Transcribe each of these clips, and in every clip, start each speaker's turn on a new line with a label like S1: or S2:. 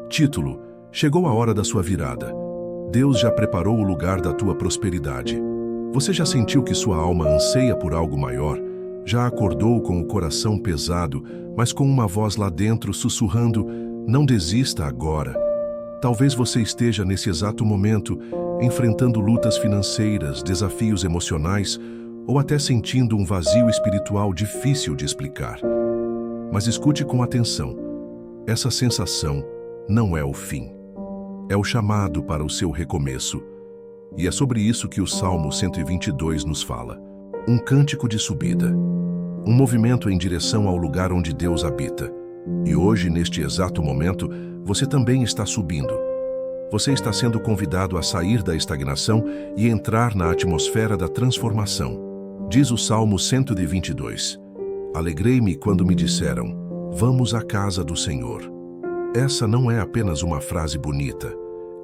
S1: Título: Chegou a hora da sua virada. Deus já preparou o lugar da tua prosperidade. Você já sentiu que sua alma anseia por algo maior? Já acordou com o coração pesado, mas com uma voz lá dentro sussurrando: não desista agora. Talvez você esteja nesse exato momento enfrentando lutas financeiras, desafios emocionais ou até sentindo um vazio espiritual difícil de explicar. Mas escute com atenção. Essa sensação não é o fim. É o chamado para o seu recomeço. E é sobre isso que o Salmo 122 nos fala. Um cântico de subida. Um movimento em direção ao lugar onde Deus habita. E hoje, neste exato momento, você também está subindo. Você está sendo convidado a sair da estagnação e entrar na atmosfera da transformação. Diz o Salmo 122. Alegrei-me quando me disseram: vamos à casa do Senhor. Essa não é apenas uma frase bonita.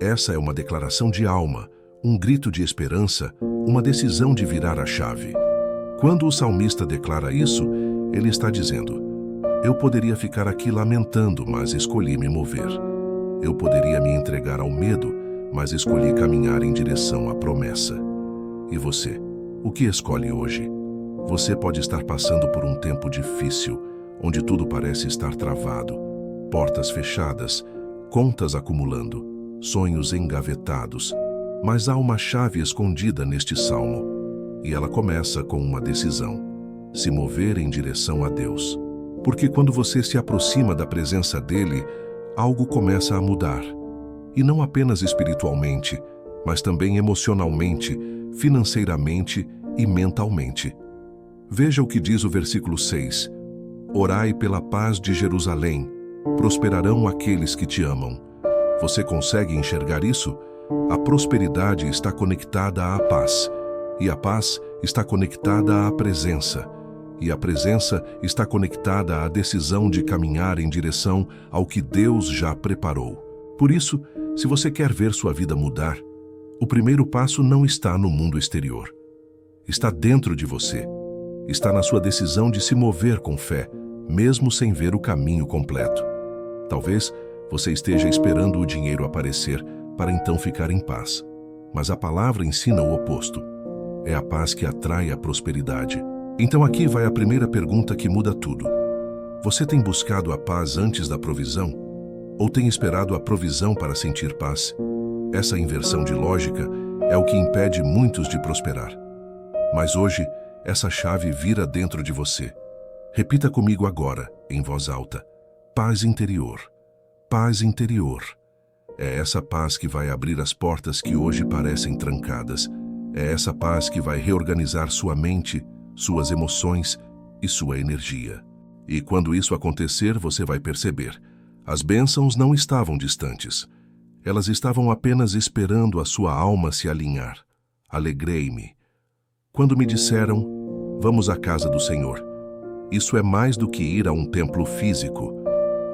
S1: Essa é uma declaração de alma, um grito de esperança, uma decisão de virar a chave. Quando o salmista declara isso, ele está dizendo: eu poderia ficar aqui lamentando, mas escolhi me mover. Eu poderia me entregar ao medo, mas escolhi caminhar em direção à promessa. E você, o que escolhe hoje? Você pode estar passando por um tempo difícil, onde tudo parece estar travado. Portas fechadas, contas acumulando, sonhos engavetados. Mas há uma chave escondida neste salmo. E ela começa com uma decisão: se mover em direção a Deus. Porque quando você se aproxima da presença dele, algo começa a mudar. E não apenas espiritualmente, mas também emocionalmente, financeiramente e mentalmente. Veja o que diz o versículo 6. Orai pela paz de Jerusalém. Prosperarão aqueles que te amam. Você consegue enxergar isso? A prosperidade está conectada à paz. E a paz está conectada à presença. E a presença está conectada à decisão de caminhar em direção ao que Deus já preparou. Por isso, se você quer ver sua vida mudar, o primeiro passo não está no mundo exterior. Está dentro de você. Está na sua decisão de se mover com fé, mesmo sem ver o caminho completo. Talvez você esteja esperando o dinheiro aparecer para então ficar em paz. Mas a palavra ensina o oposto. É a paz que atrai a prosperidade. Então aqui vai a primeira pergunta que muda tudo. Você tem buscado a paz antes da provisão? Ou tem esperado a provisão para sentir paz? Essa inversão de lógica é o que impede muitos de prosperar. Mas hoje, essa chave vira dentro de você. Repita comigo agora, em voz alta. Paz interior. Paz interior. É essa paz que vai abrir as portas que hoje parecem trancadas. É essa paz que vai reorganizar sua mente, suas emoções e sua energia. E quando isso acontecer, você vai perceber: as bênçãos não estavam distantes. Elas estavam apenas esperando a sua alma se alinhar. Alegrei-me quando me disseram: vamos à casa do Senhor. Isso é mais do que ir a um templo físico.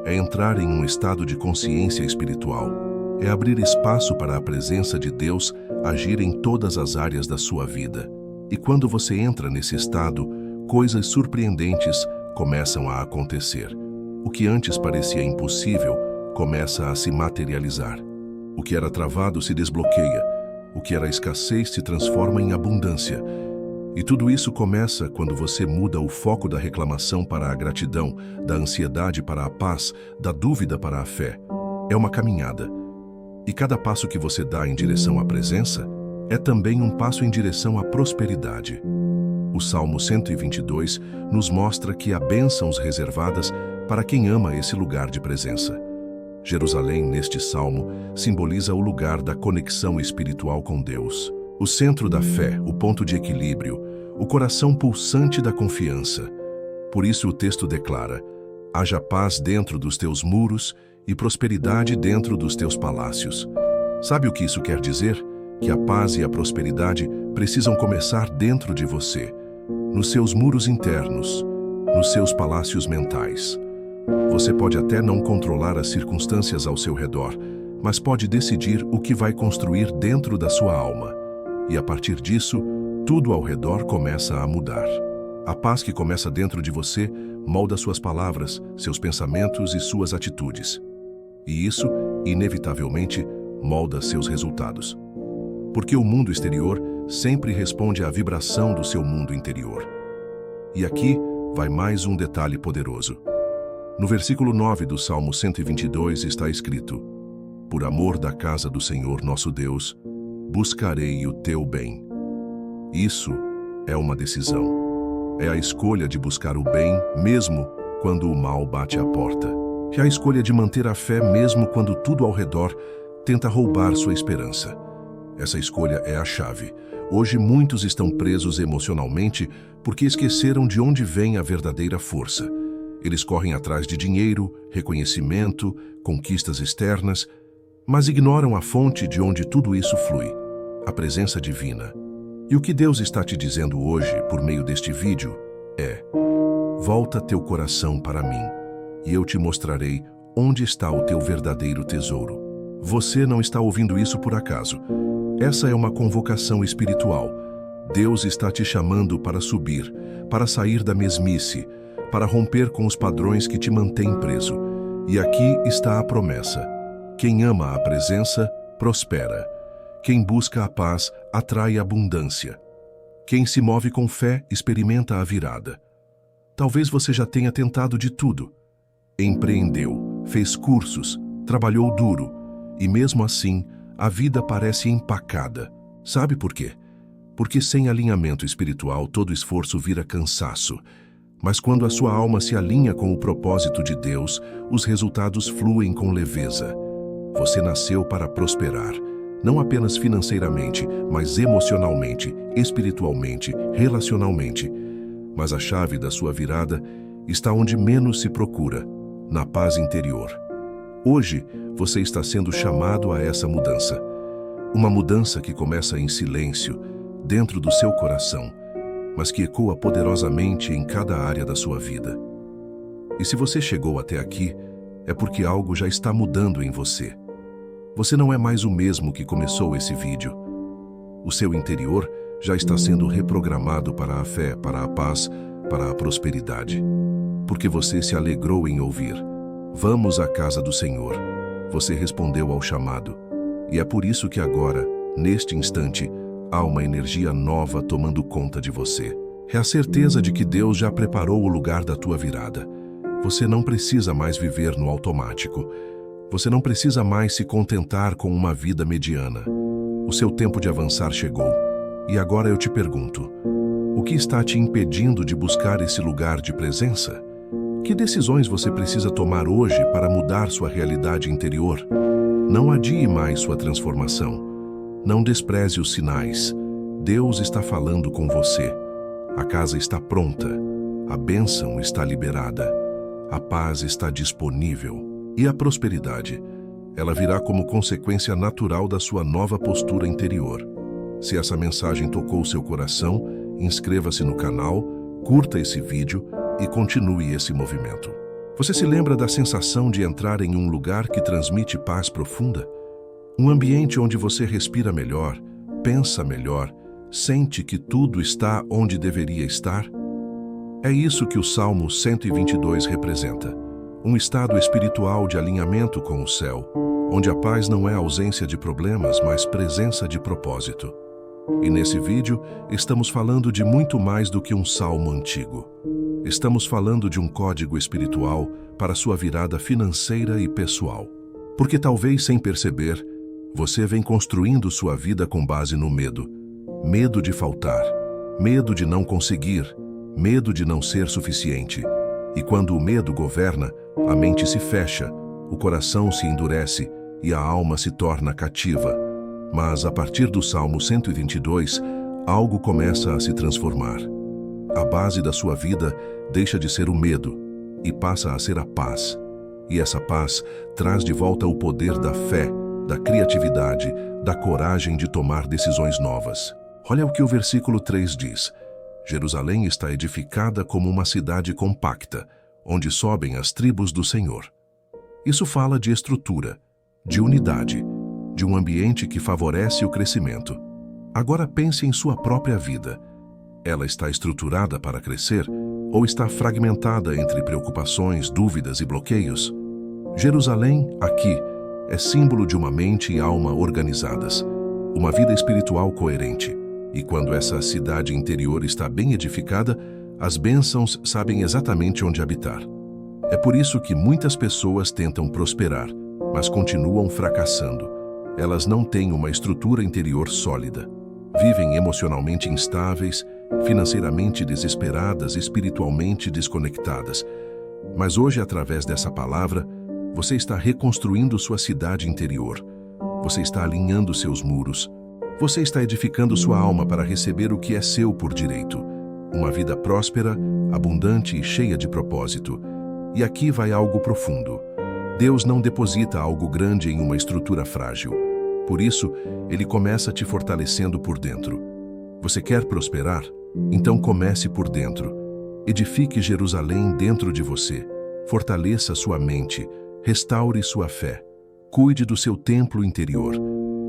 S1: É entrar em um estado de consciência espiritual. É abrir espaço para a presença de Deus agir em todas as áreas da sua vida. E quando você entra nesse estado, coisas surpreendentes começam a acontecer. O que antes parecia impossível começa a se materializar. O que era travado se desbloqueia. O que era escassez se transforma em abundância. E tudo isso começa quando você muda o foco da reclamação para a gratidão, da ansiedade para a paz, da dúvida para a fé. É uma caminhada. E cada passo que você dá em direção à presença é também um passo em direção à prosperidade. O Salmo 122 nos mostra que há bênçãos reservadas para quem ama esse lugar de presença. Jerusalém, neste salmo, simboliza o lugar da conexão espiritual com Deus. O centro da fé, o ponto de equilíbrio, o coração pulsante da confiança. Por isso o texto declara: haja paz dentro dos teus muros e prosperidade dentro dos teus palácios. Sabe o que isso quer dizer? Que a paz e a prosperidade precisam começar dentro de você, nos seus muros internos, nos seus palácios mentais. Você pode até não controlar as circunstâncias ao seu redor, mas pode decidir o que vai construir dentro da sua alma. E a partir disso, tudo ao redor começa a mudar. A paz que começa dentro de você molda suas palavras, seus pensamentos e suas atitudes. E isso, inevitavelmente, molda seus resultados. Porque o mundo exterior sempre responde à vibração do seu mundo interior. E aqui vai mais um detalhe poderoso. No versículo 9 do Salmo 122 está escrito: por amor da casa do Senhor nosso Deus, buscarei o teu bem. Isso é uma decisão. É a escolha de buscar o bem mesmo quando o mal bate à porta. É a escolha de manter a fé mesmo quando tudo ao redor tenta roubar sua esperança. Essa escolha é a chave. Hoje muitos estão presos emocionalmente porque esqueceram de onde vem a verdadeira força. Eles correm atrás de dinheiro, reconhecimento, conquistas externas, mas ignoram a fonte de onde tudo isso flui, a presença divina. E o que Deus está te dizendo hoje, por meio deste vídeo, é: volta teu coração para mim, e eu te mostrarei onde está o teu verdadeiro tesouro. Você não está ouvindo isso por acaso. Essa é uma convocação espiritual. Deus está te chamando para subir, para sair da mesmice, para romper com os padrões que te mantêm preso. E aqui está a promessa: quem ama a presença, prospera. Quem busca a paz, atrai abundância. Quem se move com fé, experimenta a virada. Talvez você já tenha tentado de tudo. Empreendeu, fez cursos, trabalhou duro, e mesmo assim, a vida parece empacada. Sabe por quê? Porque sem alinhamento espiritual, todo esforço vira cansaço. Mas quando a sua alma se alinha com o propósito de Deus, os resultados fluem com leveza. Você nasceu para prosperar, não apenas financeiramente, mas emocionalmente, espiritualmente, relacionalmente. Mas a chave da sua virada está onde menos se procura, na paz interior. Hoje, você está sendo chamado a essa mudança. Uma mudança que começa em silêncio, dentro do seu coração, mas que ecoa poderosamente em cada área da sua vida. E se você chegou até aqui, é porque algo já está mudando em você. Você não é mais o mesmo que começou esse vídeo. O seu interior já está sendo reprogramado para a fé, para a paz, para a prosperidade. Porque você se alegrou em ouvir: vamos à casa do Senhor. Você respondeu ao chamado. E é por isso que agora, neste instante, há uma energia nova tomando conta de você. É a certeza de que Deus já preparou o lugar da tua virada. Você não precisa mais viver no automático. Você não precisa mais se contentar com uma vida mediana. O seu tempo de avançar chegou. E agora eu te pergunto: o que está te impedindo de buscar esse lugar de presença? Que decisões você precisa tomar hoje para mudar sua realidade interior? Não adie mais sua transformação. Não despreze os sinais. Deus está falando com você. A casa está pronta. A bênção está liberada. A paz está disponível. E a prosperidade, ela virá como consequência natural da sua nova postura interior. Se essa mensagem tocou seu coração, inscreva-se no canal, curta esse vídeo e continue esse movimento. Você se lembra da sensação de entrar em um lugar que transmite paz profunda? Um ambiente onde você respira melhor, pensa melhor, sente que tudo está onde deveria estar? É isso que o Salmo 122 representa. Um estado espiritual de alinhamento com o céu, onde a paz não é ausência de problemas, mas presença de propósito. E nesse vídeo, estamos falando de muito mais do que um salmo antigo. Estamos falando de um código espiritual para sua virada financeira e pessoal. Porque talvez sem perceber, você vem construindo sua vida com base no medo. Medo de faltar, medo de não conseguir, medo de não ser suficiente. E quando o medo governa, a mente se fecha, o coração se endurece e a alma se torna cativa. Mas a partir do Salmo 122, algo começa a se transformar. A base da sua vida deixa de ser o medo e passa a ser a paz. E essa paz traz de volta o poder da fé, da criatividade, da coragem de tomar decisões novas. Olha o que o versículo 3 diz: Jerusalém está edificada como uma cidade compacta, onde sobem as tribos do Senhor. Isso fala de estrutura, de unidade, de um ambiente que favorece o crescimento. Agora pense em sua própria vida. Ela está estruturada para crescer Ou está fragmentada entre preocupações, dúvidas e bloqueios? Jerusalém, aqui, é símbolo de uma mente e alma organizadas, uma vida espiritual coerente. E quando essa cidade interior está bem edificada, as bênçãos sabem exatamente onde habitar. É por isso que muitas pessoas tentam prosperar, mas continuam fracassando. Elas não têm uma estrutura interior sólida. Vivem emocionalmente instáveis, financeiramente desesperadas, espiritualmente desconectadas. Mas hoje, através dessa palavra, você está reconstruindo sua cidade interior. Você está alinhando seus muros. Você está edificando sua alma para receber o que é seu por direito. Uma vida próspera, abundante e cheia de propósito. E aqui vai algo profundo. Deus não deposita algo grande em uma estrutura frágil. Por isso, Ele começa te fortalecendo por dentro. Você quer prosperar? Então comece por dentro. Edifique Jerusalém dentro de você. Fortaleça sua mente. Restaure sua fé. Cuide do seu templo interior.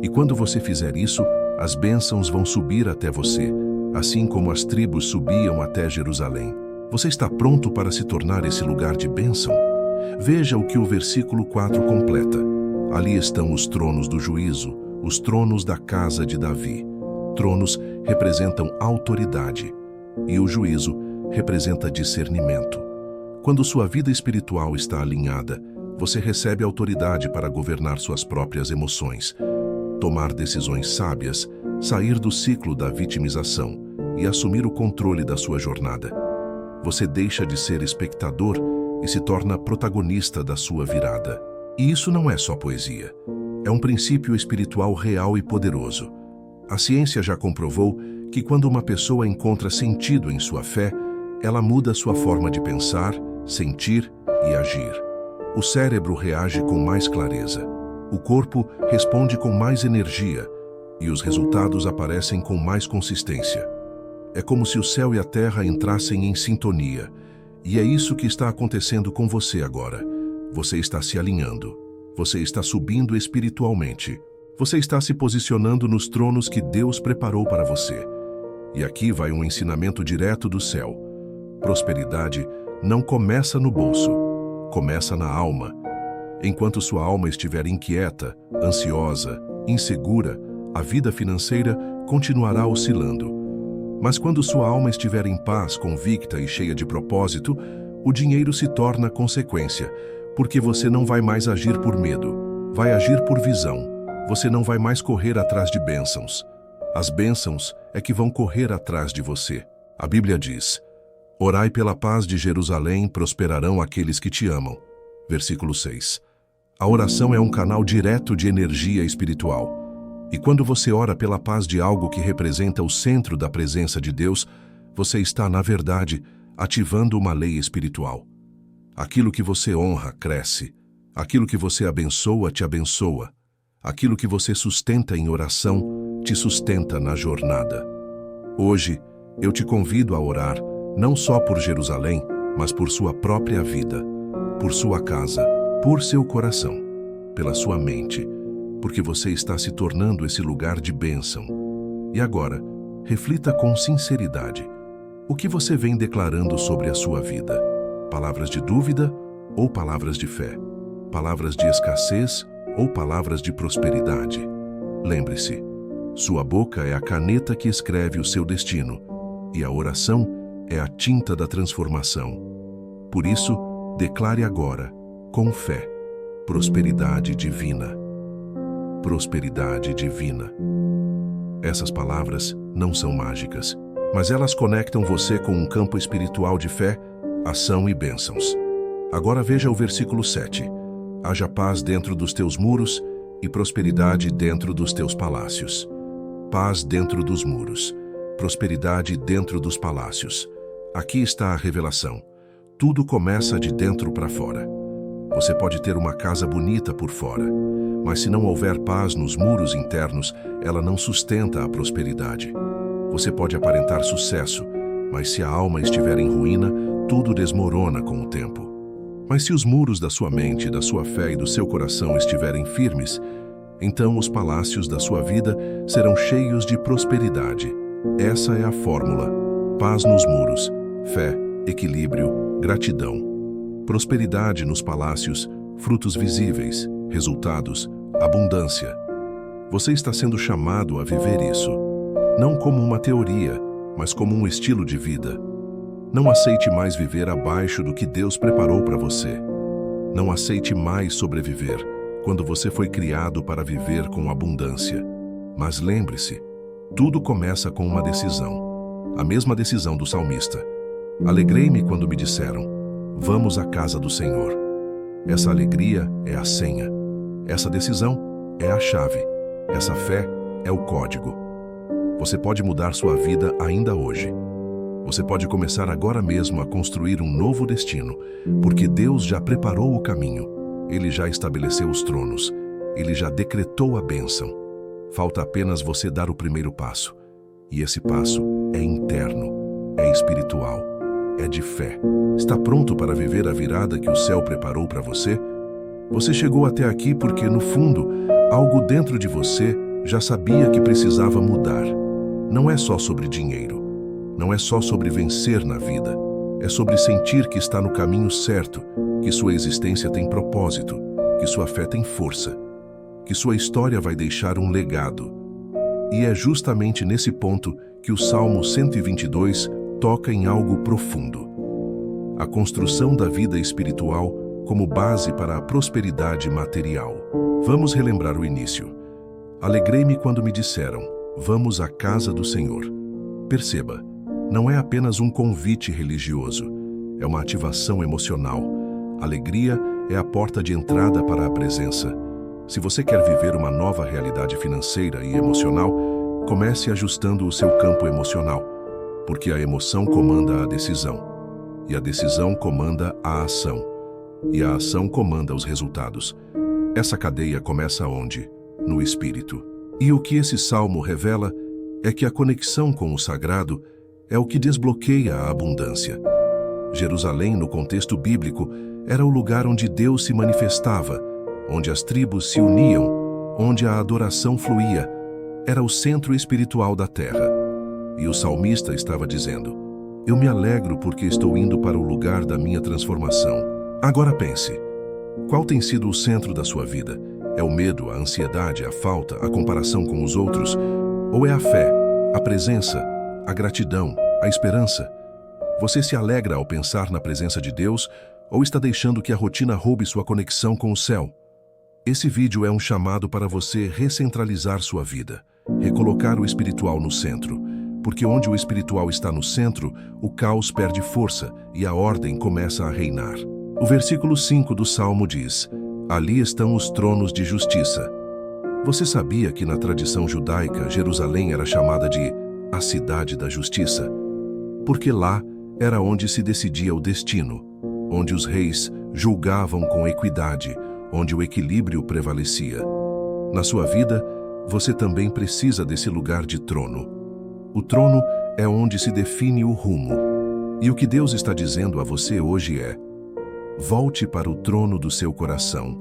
S1: E quando você fizer isso, as bênçãos vão subir até você, assim como as tribos subiam até Jerusalém. Você está pronto para se tornar esse lugar de bênção? Veja o que o versículo 4 completa. Ali estão os tronos do juízo, os tronos da casa de Davi. Tronos representam autoridade e o juízo representa discernimento. Quando sua vida espiritual está alinhada, você recebe autoridade para governar suas próprias emoções, tomar decisões sábias, sair do ciclo da vitimização e assumir o controle da sua jornada. Você deixa de ser espectador e se torna protagonista da sua virada. E isso não é só poesia. É um princípio espiritual real e poderoso. A ciência já comprovou que quando uma pessoa encontra sentido em sua fé, ela muda sua forma de pensar, sentir e agir. O cérebro reage com mais clareza. O corpo responde com mais energia e os resultados aparecem com mais consistência. É como se o céu e a terra entrassem em sintonia. E é isso que está acontecendo com você agora. Você está se alinhando. Você está subindo espiritualmente. Você está se posicionando nos tronos que Deus preparou para você. E aqui vai um ensinamento direto do céu. Prosperidade não começa no bolso, começa na alma. Enquanto sua alma estiver inquieta, ansiosa, insegura, a vida financeira continuará oscilando. Mas quando sua alma estiver em paz, convicta e cheia de propósito, o dinheiro se torna consequência, porque você não vai mais agir por medo, vai agir por visão. Você não vai mais correr atrás de bênçãos. As bênçãos é que vão correr atrás de você. A Bíblia diz: orai pela paz de Jerusalém, prosperarão aqueles que te amam. Versículo 6. A oração é um canal direto de energia espiritual. E quando você ora pela paz de algo que representa o centro da presença de Deus, você está, na verdade, ativando uma lei espiritual. Aquilo que você honra, cresce. Aquilo que você abençoa, te abençoa. Aquilo que você sustenta em oração, te sustenta na jornada. Hoje, eu te convido a orar, não só por Jerusalém, mas por sua própria vida, por sua casa, por seu coração, pela sua mente, porque você está se tornando esse lugar de bênção. E agora, reflita com sinceridade. O que você vem declarando sobre a sua vida? Palavras de dúvida ou palavras de fé? Palavras de escassez ou palavras de prosperidade? Lembre-se, sua boca é a caneta que escreve o seu destino, e a oração é a tinta da transformação. Por isso, declare agora, com fé, prosperidade divina. Prosperidade divina. Essas palavras não são mágicas, mas elas conectam você com um campo espiritual de fé, ação e bênçãos. Agora veja o versículo 7. Haja paz dentro dos teus muros e prosperidade dentro dos teus palácios. Paz dentro dos muros, prosperidade dentro dos palácios. Aqui está a revelação. Tudo começa de dentro para fora. Você pode ter uma casa bonita por fora, mas se não houver paz nos muros internos, ela não sustenta a prosperidade. Você pode aparentar sucesso, mas se a alma estiver em ruína, tudo desmorona com o tempo. Mas se os muros da sua mente, da sua fé e do seu coração estiverem firmes, então os palácios da sua vida serão cheios de prosperidade. Essa é a fórmula. Paz nos muros, fé, equilíbrio, gratidão. Prosperidade nos palácios, frutos visíveis, resultados, abundância. Você está sendo chamado a viver isso, não como uma teoria, mas como um estilo de vida. Não aceite mais viver abaixo do que Deus preparou para você. Não aceite mais sobreviver quando você foi criado para viver com abundância. Mas lembre-se, tudo começa com uma decisão. A mesma decisão do salmista. Alegrei-me quando me disseram, vamos à casa do Senhor. Essa alegria é a senha. Essa decisão é a chave. Essa fé é o código. Você pode mudar sua vida ainda hoje. Você pode começar agora mesmo a construir um novo destino, porque Deus já preparou o caminho. Ele já estabeleceu os tronos. Ele já decretou a bênção. Falta apenas você dar o primeiro passo. E esse passo é interno, é espiritual, é de fé. Está pronto para viver a virada que o céu preparou para você? Você chegou até aqui porque, no fundo, algo dentro de você já sabia que precisava mudar. Não é só sobre dinheiro. Não é só sobre vencer na vida. É sobre sentir que está no caminho certo, que sua existência tem propósito, que sua fé tem força, que sua história vai deixar um legado. E é justamente nesse ponto que o Salmo 122 toca em algo profundo. A construção da vida espiritual como base para a prosperidade material. Vamos relembrar o início. Alegrei-me quando me disseram, vamos à casa do Senhor. Perceba, não é apenas um convite religioso, é uma ativação emocional. Alegria é a porta de entrada para a presença. Se você quer viver uma nova realidade financeira e emocional, comece ajustando o seu campo emocional, porque a emoção comanda a decisão, e a decisão comanda a ação, e a ação comanda os resultados. Essa cadeia começa onde? No espírito. E o que esse salmo revela é que a conexão com o sagrado é o que desbloqueia a abundância. Jerusalém, no contexto bíblico, era o lugar onde Deus se manifestava, onde as tribos se uniam, onde a adoração fluía. Era o centro espiritual da terra. E o salmista estava dizendo, eu me alegro porque estou indo para o lugar da minha transformação. Agora pense, qual tem sido o centro da sua vida? É o medo, a ansiedade, a falta, a comparação com os outros? Ou é a fé, a presença, a gratidão, a esperança? Você se alegra ao pensar na presença de Deus ou está deixando que a rotina roube sua conexão com o céu? Esse vídeo é um chamado para você recentralizar sua vida, recolocar o espiritual no centro, porque onde o espiritual está no centro, o caos perde força e a ordem começa a reinar. O versículo 5 do Salmo diz, ali estão os tronos de justiça. Você sabia que na tradição judaica, Jerusalém era chamada de a cidade da justiça? Porque lá era onde se decidia o destino, onde os reis julgavam com equidade, onde o equilíbrio prevalecia. Na sua vida, você também precisa desse lugar de trono. O trono é onde se define o rumo. E o que Deus está dizendo a você hoje é, volte para o trono do seu coração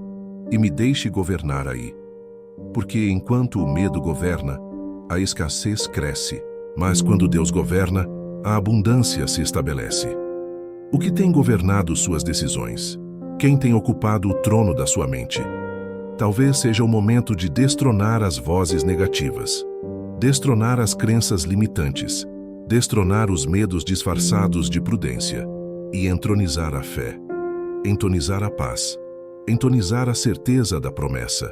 S1: e me deixe governar aí. Porque enquanto o medo governa, a escassez cresce. Mas quando Deus governa, a abundância se estabelece. O que tem governado suas decisões? Quem tem ocupado o trono da sua mente? Talvez seja o momento de destronar as vozes negativas, destronar as crenças limitantes, destronar os medos disfarçados de prudência e entronizar a fé, entonizar a paz, entonizar a certeza da promessa,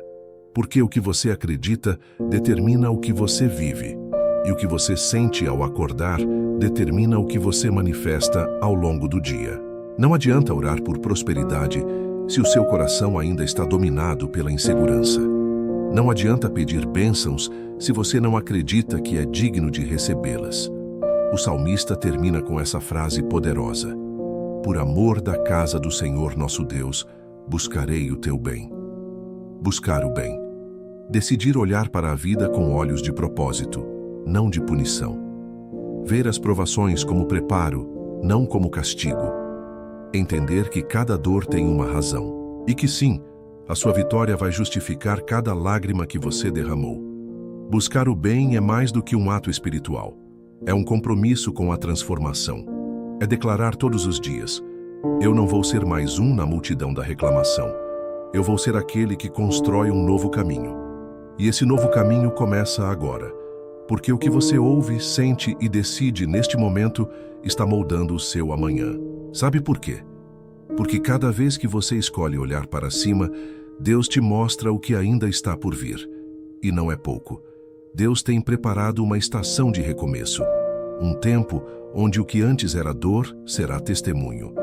S1: porque o que você acredita determina o que você vive, e o que você sente ao acordar determina o que você manifesta ao longo do dia. Não adianta orar por prosperidade se o seu coração ainda está dominado pela insegurança. Não adianta pedir bênçãos se você não acredita que é digno de recebê-las. O salmista termina com essa frase poderosa: por amor da casa do Senhor nosso Deus, buscarei o teu bem. Buscar o bem. Decidir olhar para a vida com olhos de propósito, não de punição. Ver as provações como preparo, não como castigo. Entender que cada dor tem uma razão. E que sim, a sua vitória vai justificar cada lágrima que você derramou. Buscar o bem é mais do que um ato espiritual. É um compromisso com a transformação. É declarar todos os dias: eu não vou ser mais um na multidão da reclamação. Eu vou ser aquele que constrói um novo caminho. E esse novo caminho começa agora, porque o que você ouve, sente e decide neste momento está moldando o seu amanhã. Sabe por quê? Porque cada vez que você escolhe olhar para cima, Deus te mostra o que ainda está por vir. E não é pouco. Deus tem preparado uma estação de recomeço. Um tempo onde o que antes era dor será testemunho.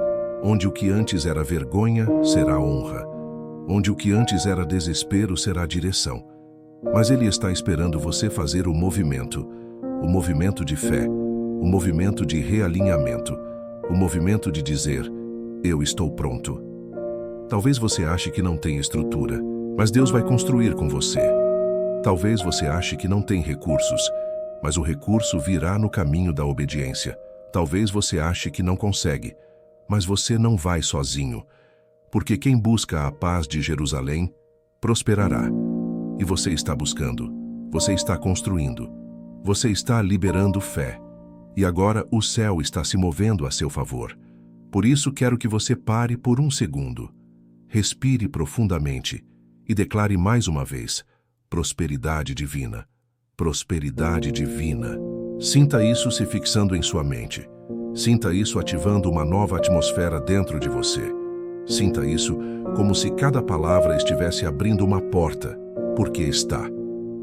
S1: Onde o que antes era vergonha será honra. Onde o que antes era desespero será direção. Mas Ele está esperando você fazer o movimento de fé, o movimento de realinhamento, o movimento de dizer: eu estou pronto. Talvez você ache que não tem estrutura, mas Deus vai construir com você. Talvez você ache que não tem recursos, mas o recurso virá no caminho da obediência. Talvez você ache que não consegue, mas você não vai sozinho, porque quem busca a paz de Jerusalém prosperará. E você está buscando, você está construindo, você está liberando fé. E agora o céu está se movendo a seu favor. Por isso quero que você pare por um segundo. Respire profundamente e declare mais uma vez: prosperidade divina. Prosperidade divina. Sinta isso se fixando em sua mente. Sinta isso ativando uma nova atmosfera dentro de você. Sinta isso como se cada palavra estivesse abrindo uma porta. Porque está.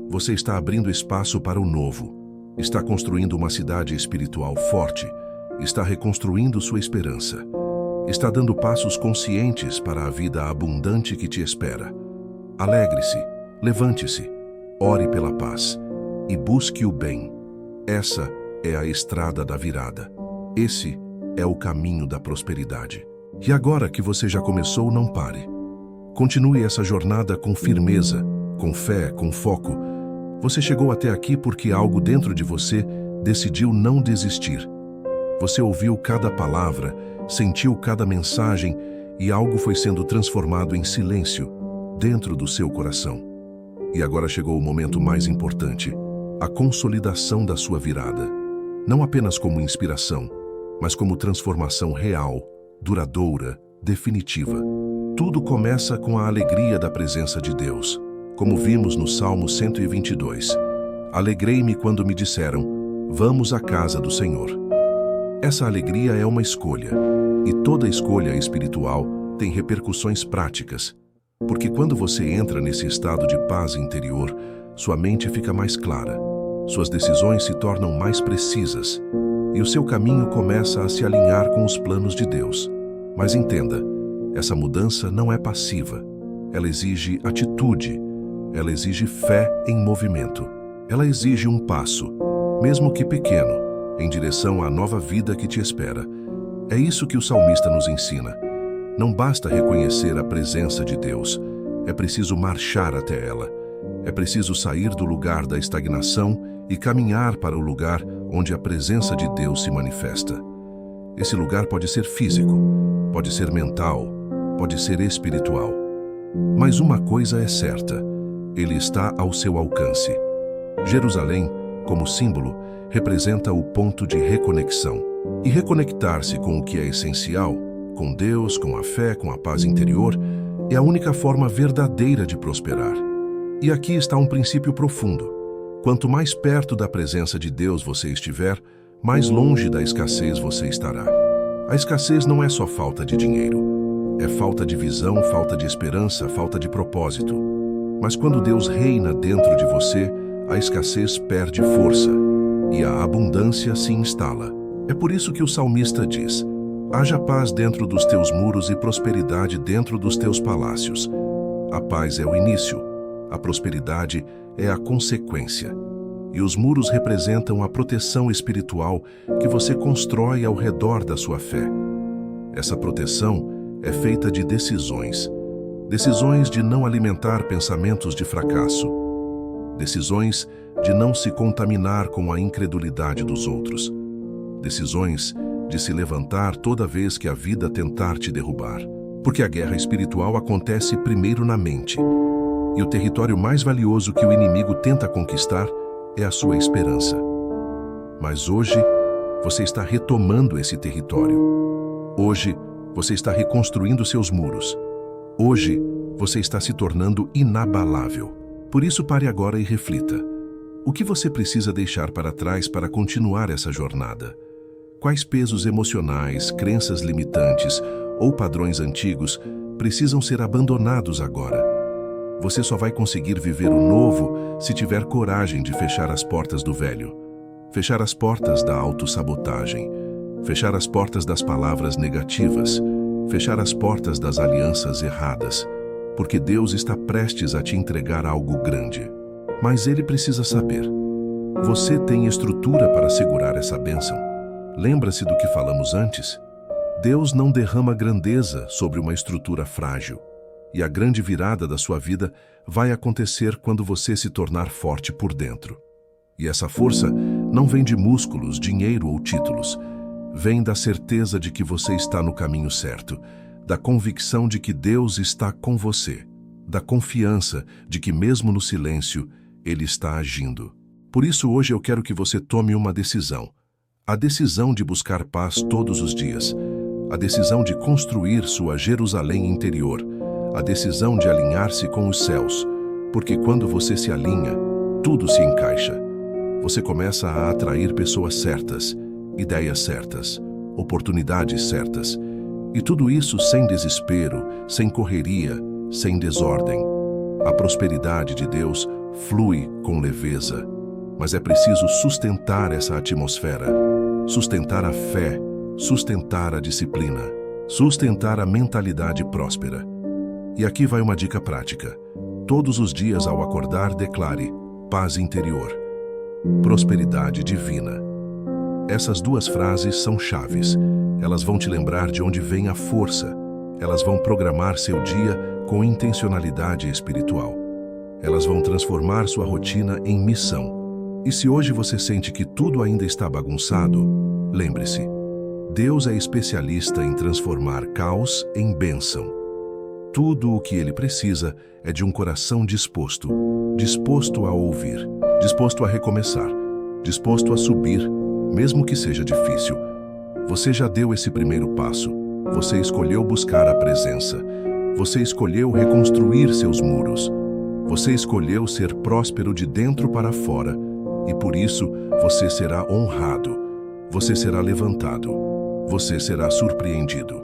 S1: Você está abrindo espaço para o novo. Está construindo uma cidade espiritual forte. Está reconstruindo sua esperança. Está dando passos conscientes para a vida abundante que te espera. Alegre-se, levante-se, ore pela paz e busque o bem. Essa é a estrada da virada. Esse é o caminho da prosperidade. E agora que você já começou, não pare. Continue essa jornada com firmeza, com fé, com foco. Você chegou até aqui porque algo dentro de você decidiu não desistir. Você ouviu cada palavra, sentiu cada mensagem e algo foi sendo transformado em silêncio dentro do seu coração. E agora chegou o momento mais importante, a consolidação da sua virada. Não apenas como inspiração, mas como transformação real, duradoura, definitiva. Tudo começa com a alegria da presença de Deus. Como vimos no Salmo 122, alegrei-me quando me disseram: vamos à casa do Senhor. Essa alegria é uma escolha, e toda escolha espiritual tem repercussões práticas, porque quando você entra nesse estado de paz interior, sua mente fica mais clara, suas decisões se tornam mais precisas, e o seu caminho começa a se alinhar com os planos de Deus. Mas entenda, essa mudança não é passiva, ela exige atitude. Ela exige fé em movimento. Ela exige um passo, mesmo que pequeno, em direção à nova vida que te espera. É isso que o salmista nos ensina. Não basta reconhecer a presença de Deus, é preciso marchar até ela. É preciso sair do lugar da estagnação e caminhar para o lugar onde a presença de Deus se manifesta. Esse lugar pode ser físico, pode ser mental, pode ser espiritual. Mas uma coisa é certa: Ele está ao seu alcance. Jerusalém, como símbolo, representa o ponto de reconexão. E reconectar-se com o que é essencial, com Deus, com a fé, com a paz interior, é a única forma verdadeira de prosperar. E aqui está um princípio profundo. Quanto mais perto da presença de Deus você estiver, mais longe da escassez você estará. A escassez não é só falta de dinheiro. É falta de visão, falta de esperança, falta de propósito. Mas quando Deus reina dentro de você, a escassez perde força e a abundância se instala. É por isso que o salmista diz: haja paz dentro dos teus muros e prosperidade dentro dos teus palácios. A paz é o início, a prosperidade é a consequência. E os muros representam a proteção espiritual que você constrói ao redor da sua fé. Essa proteção é feita de decisões. Decisões de não alimentar pensamentos de fracasso. Decisões de não se contaminar com a incredulidade dos outros. Decisões de se levantar toda vez que a vida tentar te derrubar. Porque a guerra espiritual acontece primeiro na mente. E o território mais valioso que o inimigo tenta conquistar é a sua esperança. Mas hoje, você está retomando esse território. Hoje, você está reconstruindo seus muros. Hoje, você está se tornando inabalável. Por isso, pare agora e reflita. O que você precisa deixar para trás para continuar essa jornada? Quais pesos emocionais, crenças limitantes ou padrões antigos precisam ser abandonados agora? Você só vai conseguir viver o novo se tiver coragem de fechar as portas do velho. Fechar as portas da autossabotagem. Fechar as portas das palavras negativas. Fechar as portas das alianças erradas. Porque Deus está prestes a te entregar algo grande. Mas Ele precisa saber. Você tem estrutura para segurar essa bênção? Lembra-se do que falamos antes? Deus não derrama grandeza sobre uma estrutura frágil. E a grande virada da sua vida vai acontecer quando você se tornar forte por dentro. E essa força não vem de músculos, dinheiro ou títulos. Vem da certeza de que você está no caminho certo, da convicção de que Deus está com você, da confiança de que mesmo no silêncio, Ele está agindo. Por isso hoje eu quero que você tome uma decisão. A decisão de buscar paz todos os dias. A decisão de construir sua Jerusalém interior. A decisão de alinhar-se com os céus. Porque quando você se alinha, tudo se encaixa. Você começa a atrair pessoas certas, ideias certas, oportunidades certas. E tudo isso sem desespero, sem correria, sem desordem. A prosperidade de Deus flui com leveza. Mas é preciso sustentar essa atmosfera. Sustentar a fé, sustentar a disciplina, sustentar a mentalidade próspera. E aqui vai uma dica prática. Todos os dias ao acordar, declare paz interior, prosperidade divina. Essas duas frases são chaves. Elas vão te lembrar de onde vem a força. Elas vão programar seu dia com intencionalidade espiritual. Elas vão transformar sua rotina em missão. E se hoje você sente que tudo ainda está bagunçado, lembre-se, Deus é especialista em transformar caos em bênção. Tudo o que Ele precisa é de um coração disposto, disposto a ouvir, disposto a recomeçar, disposto a subir, mesmo que seja difícil. Você já deu esse primeiro passo. Você escolheu buscar a presença. Você escolheu reconstruir seus muros. Você escolheu ser próspero de dentro para fora. E por isso, você será honrado. Você será levantado. Você será surpreendido.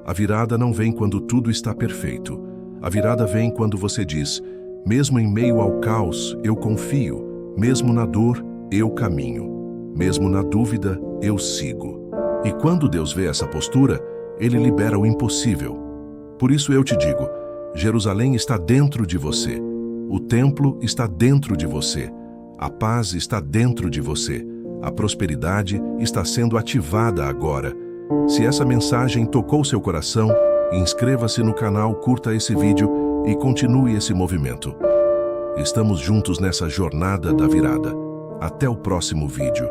S1: A virada não vem quando tudo está perfeito. A virada vem quando você diz, mesmo em meio ao caos, eu confio. Mesmo na dor, eu caminho. Mesmo na dúvida, eu sigo. E quando Deus vê essa postura, Ele libera o impossível. Por isso eu te digo, Jerusalém está dentro de você. O templo está dentro de você. A paz está dentro de você. A prosperidade está sendo ativada agora. Se essa mensagem tocou seu coração, inscreva-se no canal, curta esse vídeo e continue esse movimento. Estamos juntos nessa jornada da virada. Até o próximo vídeo.